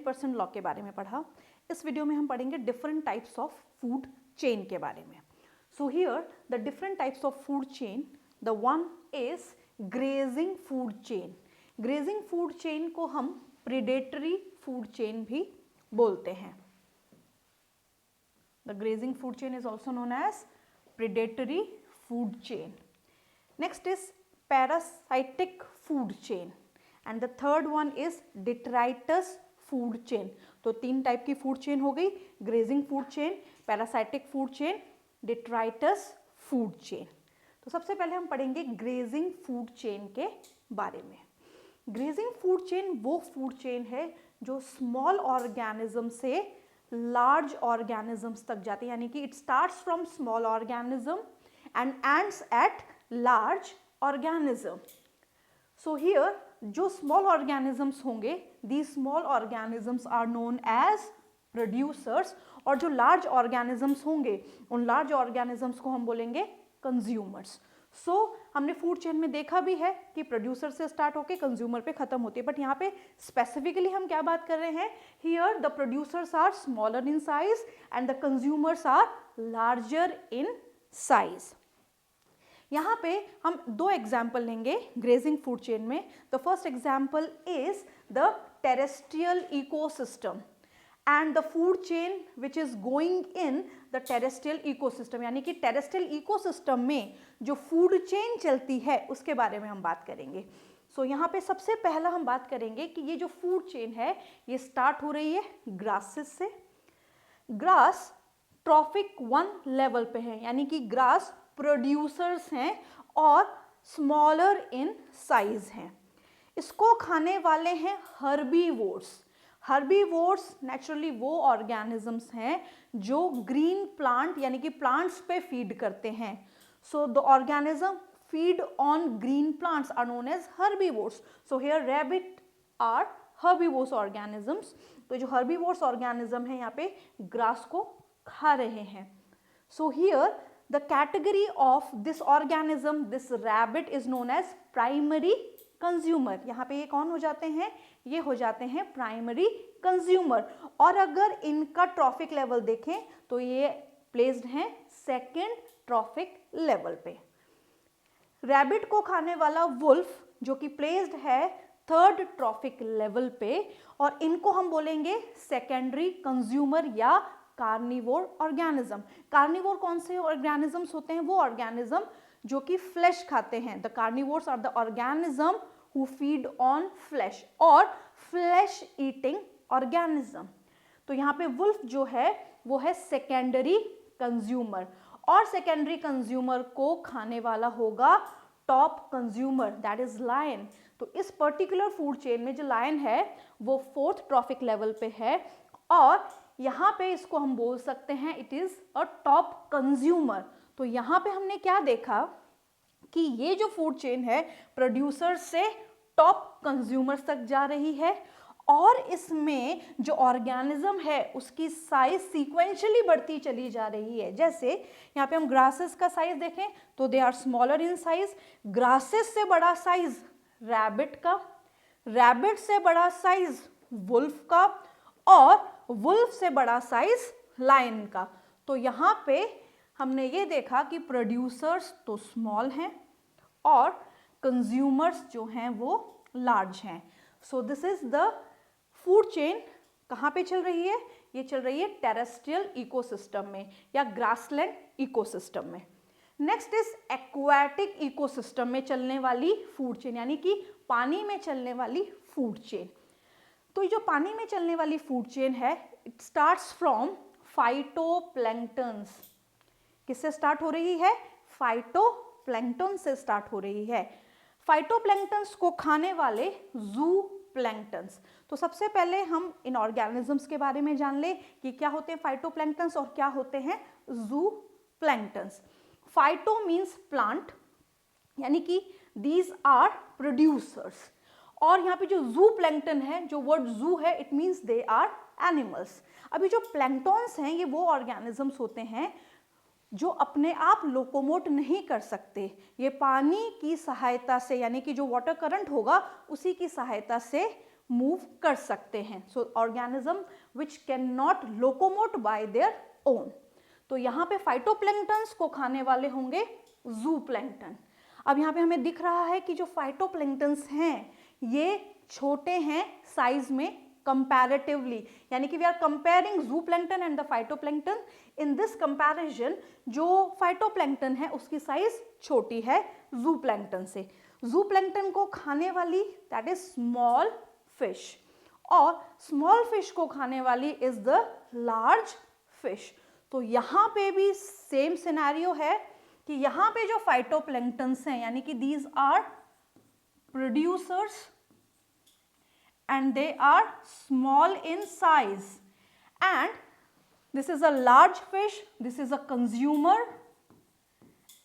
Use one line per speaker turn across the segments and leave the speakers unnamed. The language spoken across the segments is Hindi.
100% लॉ के बारे में पढ़ा। इस वीडियो में हम पढ़ेंगे different types of food chain के बारे में। So here the different types of food chain, the one is grazing food chain. Grazing food chain को हम प्रेडेटरी फूड चेन भी बोलते हैं। The grazing food chain is also known as predatory food chain. Next is parasitic food chain and the third one is detritus food chain. तो तीन टाइप की फूड चेन हो गई, grazing food chain, parasitic food chain, detritus food chain. तो सबसे पहले हम पढ़ेंगे ग्रेजिंग फूड चेन के बारे में। ग्रेजिंग फूड चेन वो फूड चेन है जो स्मॉल ऑर्गेनिज्म से लार्ज ऑर्गेनिजम्स तक जाते हैं, यानी कि it starts from small organism and ends at large organism. So here जो स्मॉल ऑर्गेनिजम्स होंगे, the small organisms are known as producers, और जो लार्ज ऑर्गेनिजम्स होंगे उन लार्ज ऑर्गेनिजम्स को हम बोलेंगे कंज्यूमर्स। सो हमने फूड चेन में देखा भी है कि प्रोड्यूसर से स्टार्ट होके कंज्यूमर पे खत्म होती है, बट यहाँ पे स्पेसिफिकली हम क्या बात कर रहे हैं, here the producers are smaller in size and the consumers are larger in size. यहाँ पे हम दो एग्जाम्पल लेंगे ग्रेजिंग फूड चेन में। The first example is the terrestrial ecosystem and the food chain which is going in the terrestrial ecosystem, यानी कि टेरेस्ट्रियल इकोसिस्टम में जो फूड चेन चलती है उसके बारे में हम बात करेंगे। सो यहाँ पे सबसे पहला हम बात करेंगे कि ये जो फूड चेन है ये स्टार्ट हो रही है ग्रासेस से। ग्रास ट्रॉफिक 1 लेवल पे है, यानी कि ग्रास प्रोड्यूसर्स हैं और स्मॉलर इन साइज हैं। इसको खाने वाले हैं हर्बीवोर्स। हर्बीवोर्स नेचुरली वो ऑर्गेनिजम्स हैं जो ग्रीन प्लांट यानी कि प्लांट्स पे फीड करते हैं। So the organism feed on green plants are known as herbivores. So here rabbit are herbivores organisms. तो जो हर्बीवोर्स ऑर्गेनिज्म है यहाँ पे ग्रास को खा रहे हैं। So here the category of this organism, this rabbit is known as primary consumer. यहाँ पे ये कौन हो जाते हैं, ये हो जाते हैं प्राइमरी कंज्यूमर। और अगर इनका ट्रॉफिक लेवल देखें तो ये प्लेस्ड हैं सेकेंड ट्रॉफिक लेवल पे। रैबिट को खाने वाला वुल्फ जो कि प्लेस्ड है थर्ड ट्रॉफिक लेवल पे, और इनको हम बोलेंगे सेकेंडरी कंज्यूमर या कार्निवोर ऑर्गेनिज्म। कार्निवोर कौन से ऑर्गेनिजम्स होते हैं, वो ऑर्गेनिज्म जो कि फ्लैश खाते हैं। The carnivores are the organism who feed on flesh और फ्लैश ईटिंग ऑर्गेनिज्म। तो यहाँ पे वुल्फ जो है वो है सेकेंडरी कंज्यूमर, और सेकेंडरी कंज्यूमर को खाने वाला होगा top consumer, that is lion. तो इस पर्टिकुलर फूड चेन में जो लायन है वो फोर्थ ट्रॉफिक लेवल पे है, और यहाँ पे इसको हम बोल सकते हैं it is a top consumer. तो यहाँ पे हमने क्या देखा कि ये जो फूड चेन है प्रोड्यूसर से टॉप कंज्यूमर्स तक जा रही है, और इसमें जो ऑर्गेनिज्म है उसकी साइज सीक्वेंशियली बढ़ती चली जा रही है। जैसे यहाँ पे हम ग्रासेस का साइज देखें तो they are smaller in size. Grasses से बड़ा साइज रैबिट का, रैबिट से बड़ा साइज वुल्फ का, और वुल्फ से बड़ा साइज लायन का। तो यहाँ पे हमने ये देखा कि प्रोड्यूसर्स तो स्मॉल हैं और कंज्यूमर्स जो हैं वो लार्ज हैं। So this is the food chain. कहाँ पे चल रही है, ये चल रही है टेरेस्ट्रियल इकोसिस्टम में या ग्रासलैंड इकोसिस्टम में। नेक्स्ट इज एक्वाटिक इकोसिस्टम में चलने वाली फूड चेन, यानी कि पानी में चलने वाली फूड चेन। तो ये जो पानी में चलने वाली फूड चेन है इट स्टार्ट्स फ्रॉम फाइटोप्लैंक्टन्स। किससे स्टार्ट हो रही है, फाइटोप्लैंक्टन से स्टार्ट हो रही है। फाइटोप्लैंक्टन्स को खाने वाले जू प्लैंक्टन्स। तो सबसे पहले हम इन ऑर्गेनिजम्स के बारे में जान ले कि क्या होते हैं फाइटोप्लैंक्टन्स और क्या होते हैं जू प्लैंक्टन्स। फाइटो मीन्स प्लांट, यानी कि दीज आर प्रोड्यूसर्स, और यहाँ पे जो जू प्लैंक्टन है, जो वर्ड जू है it means they are animals. अभी जो प्लैंक्टन्स हैं ये वो ऑर्गेनिजम्स होते हैं जो अपने आप लोकोमोट नहीं कर सकते, ये पानी की सहायता से यानी कि जो वाटर करंट होगा उसी की सहायता से मूव कर सकते हैं। So organism which can not locomote by their own. तो यहाँ पे फाइटोप्लैंक्टन्स को खाने वाले होंगे जूप्लैंक्टन। अब यहाँ पे हमें दिख रहा है कि जो फाइटोप्लैंक्टन्स हैं ये छोटे हैं साइज में कंपैरेटिवली, यानी कि we are comparing zooplankton and the phytoplankton. In this comparison जो फाइटोप्लैंक्टन है उसकी साइज छोटी है जूप्लैंक्टन से। जूप्लैंक्टन को खाने वाली दैट इज स्मॉल फिश, और स्मॉल फिश को खाने वाली इज द लार्ज फिश। तो यहाँ पे भी सेम सिनेरियो है कि यहाँ पे जो फाइटोप्लैंक्टन्स हैं यानी कि these are producers and they are small in size, and this is a large fish, this is a consumer,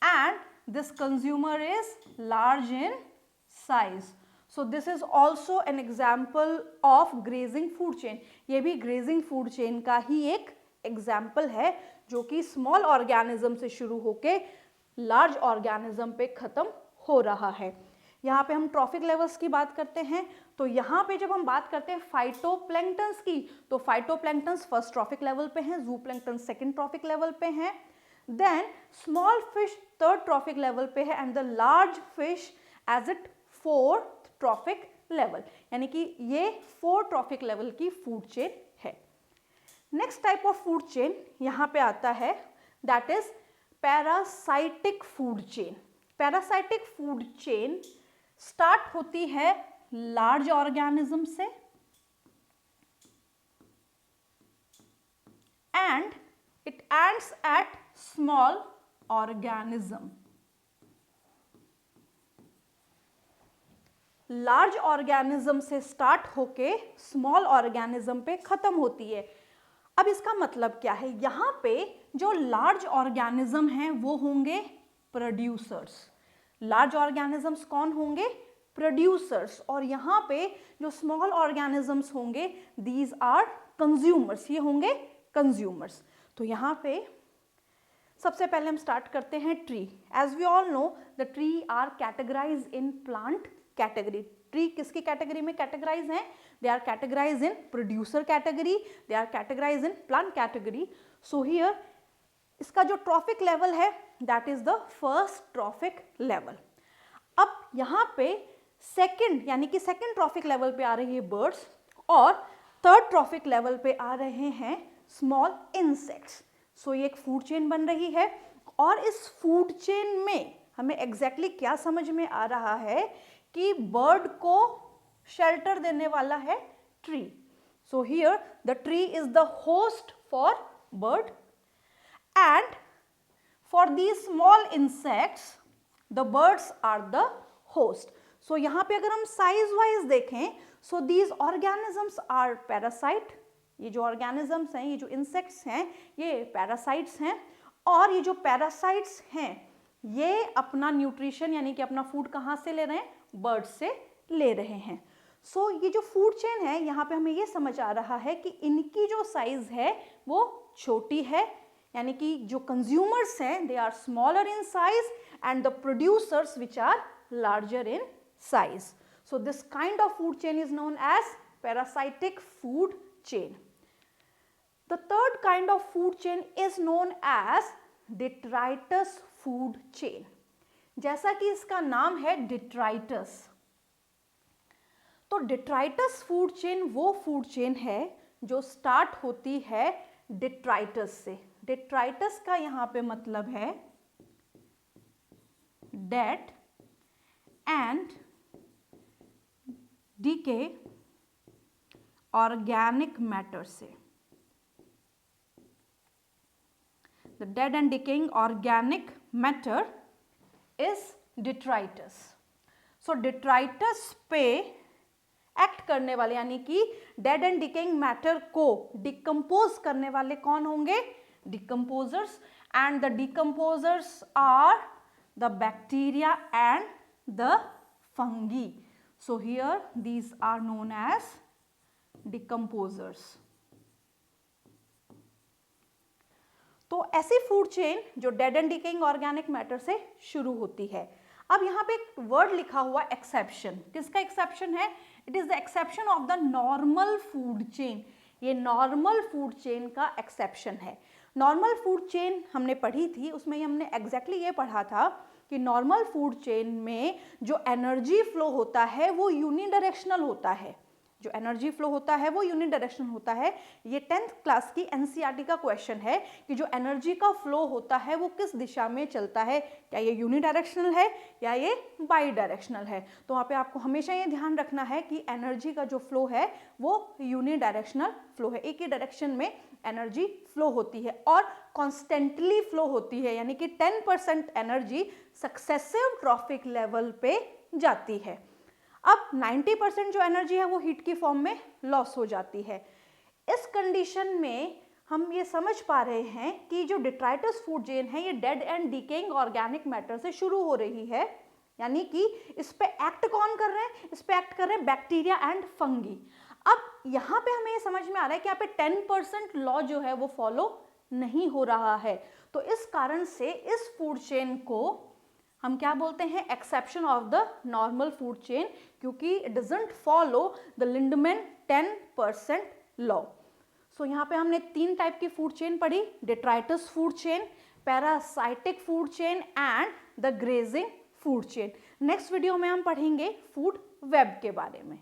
and this consumer is large in size. So this is also an example of grazing food chain. ये भी grazing food chain का ही एक example है जो कि small organism से शुरू होके large organism पे खत्म हो रहा है। यहाँ पे हम ट्रॉफिक लेवल्स की बात करते हैं, तो यहाँ पे जब हम बात करते हैं फाइटोप्लैंक्टन्स की, तो फाइटोप्लैंक्टन्स फर्स्ट ट्रॉफिक लेवल पे हैं, जूप्लैंक्टन सेकंड ट्रॉफिक लेवल पे हैं, then small fish third trophic level पे है, and the large fish as it fourth trophic level, यानी कि ये 4 ट्रॉफिक लेवल की फूड चेन है। Next type of food chain यहाँ पे आता है that is parasitic food chain. Parasitic food chain start होती है लार्ज ऑर्गेनिज्म से and it ends at small organism. Large organism से स्टार्ट होके स्मॉल ऑर्गेनिज्म पे खत्म होती है। अब इसका मतलब क्या है, यहाँ पे जो लार्ज ऑर्गेनिज्म हैं वो होंगे प्रोड्यूसर्स। लार्ज ऑर्गेनिजम्स कौन होंगे? प्रोड्यूसर्स। और यहाँ पे जो स्मॉल ऑर्गेनिजम्स होंगे दीज आर कंज्यूमर्स, ये होंगे कंज्यूमर्स। तो यहाँ पे सबसे पहले हम स्टार्ट करते हैं tree. As we all know the tree are categorize in plant category. Tree किसकी कैटेगरी में कैटेगराइज हैं? They are categorize in producer category, they are categorize in plant category. So here इसका जो ट्रॉफिक लेवल है that is the first trophic level. अब यहाँ पे सेकंड यानी कि सेकंड ट्रॉफिक लेवल पे आ रही है बर्ड्स, और थर्ड ट्रॉफिक लेवल पे आ रहे हैं स्मॉल इंसेक्ट्स। सो ये एक फूड चेन बन रही है, और इस फूड चेन में हमें एग्जैक्टली क्या समझ में आ रहा है कि बर्ड को शेल्टर देने वाला है tree. So here the tree is the host for bird, and for these small insects the birds are the host. So यहाँ पे अगर हम size wise देखें, so these organisms are parasite। ये जो organisms हैं, ये जो insects हैं, ये parasites हैं, और ये जो parasites हैं ये अपना nutrition यानी कि अपना food कहाँ से ले रहे हैं? birds से ले रहे हैं। So ये जो food chain है यहाँ पे हमें ये समझ आ रहा है कि इनकी जो size है वो छोटी है, यानी कि जो कंज्यूमर्स हैं they are smaller in size and the producers which are larger in size. So this kind of food chain is known as parasitic food chain. The third kind of food chain is known as detritus food chain. जैसा कि इसका नाम है डिट्राइटस, तो डिट्राइटस फूड चेन वो फूड चेन है जो स्टार्ट होती है डिट्राइटस से। डिट्राइटस का यहाँ पे मतलब है dead and decay organic matter से। The dead and decaying organic matter is detritus. So detritus पे एक्ट करने वाले यानी कि डेड एंड डिकेइंग मैटर को डिकम्पोज करने वाले कौन होंगे? Decomposers. And the decomposers are the bacteria and the fungi. So here these are known as decomposers. तो ऐसी फूड चेन जो dead and decaying organic matter से शुरू होती है। अब यहाँ पे एक वर्ड लिखा हुआ एक्सेप्शन। किसका एक्सेप्शन है? It is the exception of the normal food chain. ये नॉर्मल फूड चेन का एक्सेप्शन है। नॉर्मल फूड चेन हमने पढ़ी थी, उसमें हमने एग्जैक्टली ये पढ़ा था कि नॉर्मल फूड चेन में जो एनर्जी फ्लो होता है वो यूनिडायरेक्शनल होता है। जो एनर्जी फ्लो होता है वो यूनिडायरेक्शनल होता है। ये 10th क्लास की एनसीईआरटी का क्वेश्चन है कि जो एनर्जी का फ्लो होता है वो किस दिशा में चलता है, क्या ये यूनिडायरेक्शनल है या ये बाई डायरेक्शनल है। तो वहाँ पे आपको हमेशा ये ध्यान रखना है कि एनर्जी का जो फ्लो है वो यूनिडायरेक्शनल फ्लो है, एक ही डायरेक्शन में एनर्जी फ्लो होती है और कॉन्स्टेंटली फ्लो होती है, यानी कि 10% एनर्जी सक्सेसिव ट्रॉफिक लेवल पे जाती है। अब 90% जो एनर्जी है वो हीट की फॉर्म में लॉस हो जाती है। इस कंडीशन में हम ये समझ पा रहे हैं कि जो डिट्राइटस फूड चेन है ये dead and decaying organic matter से शुरू हो रही है, यानी कि इस पे एक्ट कौन कर रहे हैं, इस पे एक्ट कर रहे हैं बैक्टीरिया एंड फंगी। अब यहाँ पे हमें ये समझ में आ रहा है कि यहाँ पे 10% लॉ जो है वो फॉलो नहीं हो रहा है। तो इस कारण से इस फूड चेन को हम क्या बोलते हैं, exception of the normal food chain, क्योंकि it doesn't follow the Lindeman 10% law. So यहाँ पे हमने 3 टाइप की फूड चेन पढ़ी, detritus food chain, parasitic food chain and the grazing food chain. Next video में हम पढ़ेंगे फूड वेब के बारे में।